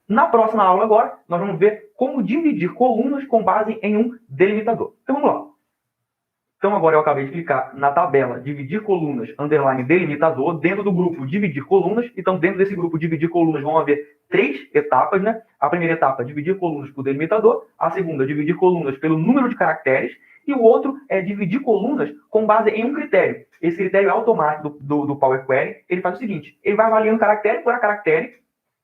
Na próxima aula agora, nós vamos ver como dividir colunas com base em um delimitador. Então vamos lá. Então agora eu acabei de clicar na tabela dividir colunas, underline delimitador, dentro do grupo dividir colunas. Então dentro desse grupo dividir colunas vão haver 3 etapas, né? A primeira etapa, dividir colunas por delimitador. A segunda, dividir colunas pelo número de caracteres. E o outro é dividir colunas com base em um critério. Esse critério é automático do Power Query. Ele faz o seguinte, ele vai avaliando caractere por caractere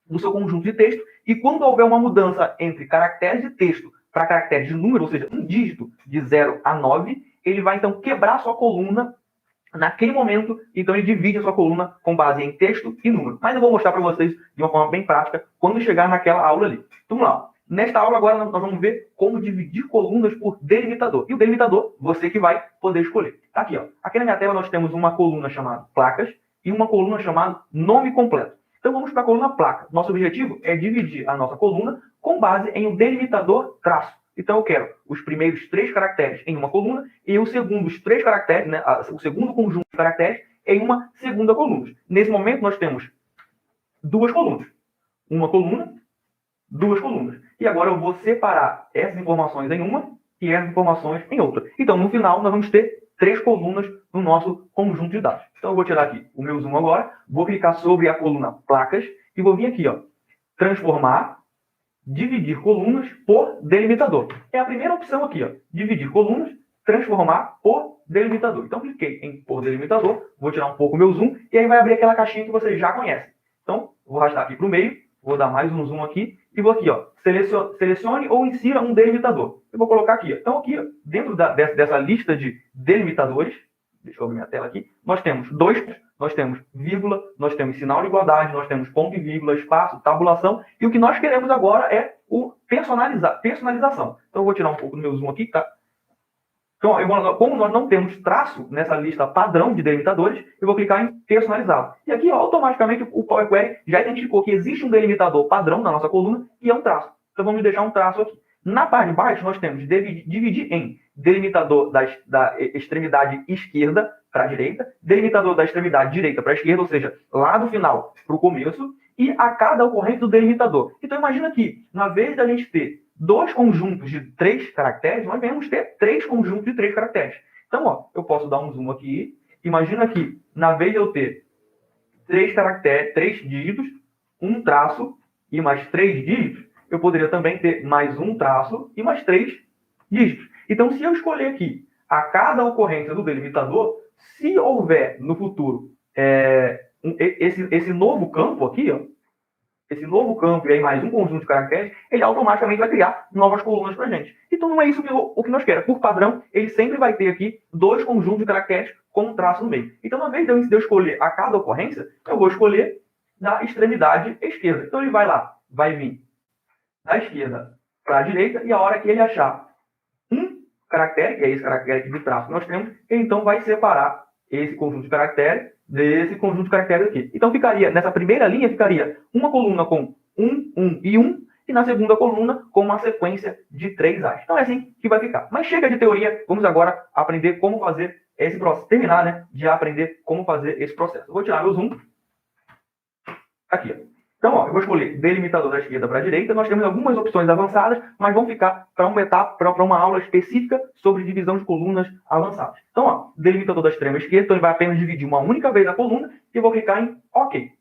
do seu conjunto de texto, e quando houver uma mudança entre caracteres de texto para caracteres de número, ou seja, um dígito de 0 a 9, ele vai então quebrar a sua coluna naquele momento, então ele divide a sua coluna com base em texto e número. Mas eu vou mostrar para vocês de uma forma bem prática quando chegar naquela aula ali. Então, vamos lá. Nesta aula agora nós vamos ver como dividir colunas por delimitador. E o delimitador, você que vai poder escolher. Tá aqui, ó. Aqui na minha tela nós temos uma coluna chamada placas e uma coluna chamada nome completo. Então vamos para a coluna placa. Nosso objetivo é dividir a nossa coluna com base em um delimitador traço. Então eu quero os primeiros 3 caracteres em uma coluna e os segundos 3 caracteres, né, o segundo conjunto de caracteres em uma segunda coluna. Nesse momento nós temos 2 colunas. Uma coluna, 2 colunas. E agora eu vou separar essas informações em uma e essas informações em outra. Então no final nós vamos ter 3 colunas no nosso conjunto de dados. Então eu vou tirar aqui o meu zoom agora, vou clicar sobre a coluna placas e vou vir aqui, ó, transformar, dividir colunas por delimitador. É a primeira opção aqui, ó, dividir colunas, transformar por delimitador. Então cliquei em por delimitador, vou tirar um pouco o meu zoom e aí vai abrir aquela caixinha que vocês já conhecem. Então vou arrastar aqui para o meio, vou dar mais um zoom aqui e vou aqui, ó, selecione ou insira um delimitador. Eu vou colocar aqui, ó. Então aqui, ó, dentro dessa lista de delimitadores, deixa eu abrir minha tela aqui, nós temos 2, nós temos vírgula, nós temos sinal de igualdade, nós temos ponto e vírgula, espaço, tabulação, e o que nós queremos agora é o personalização. Então eu vou tirar um pouco do meu zoom aqui, tá? Então, como nós não temos traço nessa lista padrão de delimitadores, eu vou clicar em personalizado. E aqui, ó, automaticamente, o Power Query já identificou que existe um delimitador padrão na nossa coluna, e é um traço. Então vamos deixar um traço aqui. Na parte de baixo, nós temos dividir em delimitador da extremidade esquerda para a direita, delimitador da extremidade direita para a esquerda, ou seja, lá do final para o começo, e a cada ocorrência do delimitador. Então imagina que, na vez da gente ter 2 conjuntos de 3 caracteres, nós vamos ter 3 conjuntos de 3 caracteres. Então, ó, eu posso dar um zoom aqui. Imagina que, na vez de eu ter 3 caracteres, 3 dígitos, um traço e mais 3 dígitos, eu poderia também ter mais um traço e mais 3 dígitos. Então, se eu escolher aqui a cada ocorrência do delimitador, se houver no futuro esse novo campo aqui, ó, esse novo campo e aí mais um conjunto de caracteres, ele automaticamente vai criar novas colunas para a gente. Então não é isso o que nós queremos. Por padrão, ele sempre vai ter aqui 2 conjuntos de caracteres com um traço no meio. Então, na vez de eu escolher a cada ocorrência, eu vou escolher da extremidade esquerda. Então ele vai lá, vai vir da esquerda para a direita, e a hora que ele achar um caractere, que é esse caractere aqui de traço que nós temos, ele então vai separar esse conjunto de caracteres desse conjunto de caracteres aqui. Então ficaria, nessa primeira linha, ficaria uma coluna com 1, 1 e 1, e na segunda coluna com uma sequência de 3 As. Então é assim que vai ficar. Mas chega de teoria, vamos agora aprender como fazer esse processo, terminar, né, de aprender como fazer esse processo. Eu vou tirar meu zoom. Aqui, ó. Então, ó, eu vou escolher delimitador da esquerda para a direita. Nós temos algumas opções avançadas, mas vão ficar para uma etapa, para uma aula específica sobre divisão de colunas avançadas. Então, ó, delimitador da extrema esquerda, então ele vai apenas dividir uma única vez a coluna e eu vou clicar em OK.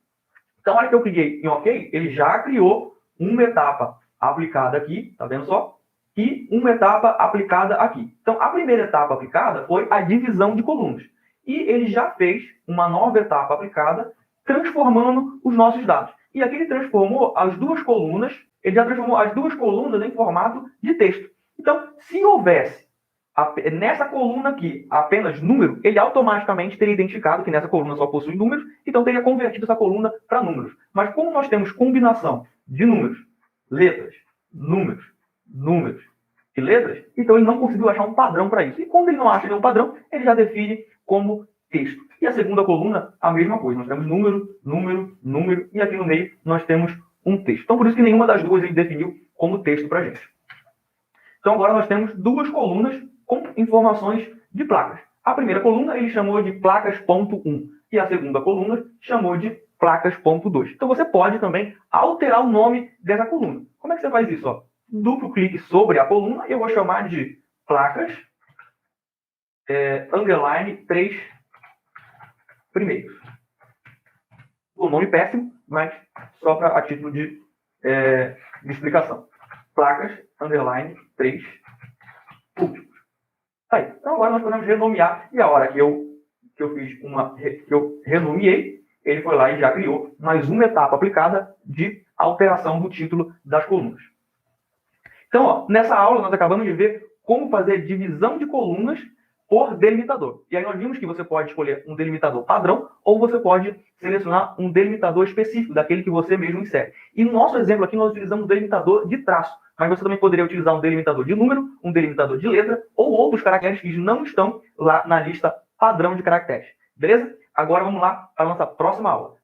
Então, na hora que eu cliquei em OK, ele já criou uma etapa aplicada aqui, tá vendo só? E uma etapa aplicada aqui. Então, a primeira etapa aplicada foi a divisão de colunas. E ele já fez uma nova etapa aplicada, transformando os nossos dados. E aqui ele transformou as 2 colunas, ele já transformou as 2 colunas em formato de texto. Então, se houvesse nessa coluna aqui apenas número, ele automaticamente teria identificado que nessa coluna só possui números, então teria convertido essa coluna para números. Mas como nós temos combinação de números, letras, números, números e letras, então ele não conseguiu achar um padrão para isso. E quando ele não acha nenhum padrão, ele já define como texto. E a segunda coluna, a mesma coisa. Nós temos número, número, número, e aqui no meio nós temos um texto. Então, por isso que nenhuma das duas ele definiu como texto para a gente. Então, agora nós temos 2 colunas com informações de placas. A primeira coluna ele chamou de placas.1 e a segunda coluna chamou de placas.2. Então você pode também alterar o nome dessa coluna. Como é que você faz isso? Ó? Duplo clique sobre a coluna e eu vou chamar de placas underline 3 primeiros. O nome péssimo, mas só para a título de explicação. Placas underline 3 últimos. Tá aí. Então agora nós podemos renomear, e a hora que eu renomeei, ele foi lá e já criou mais uma etapa aplicada de alteração do título das colunas. Então, ó, nessa aula nós acabamos de ver como fazer divisão de colunas por delimitador. E aí nós vimos que você pode escolher um delimitador padrão ou você pode selecionar um delimitador específico, daquele que você mesmo insere. E no nosso exemplo aqui nós utilizamos um delimitador de traço, mas você também poderia utilizar um delimitador de número, um delimitador de letra ou outros caracteres que não estão lá na lista padrão de caracteres. Beleza? Agora vamos lá para a nossa próxima aula.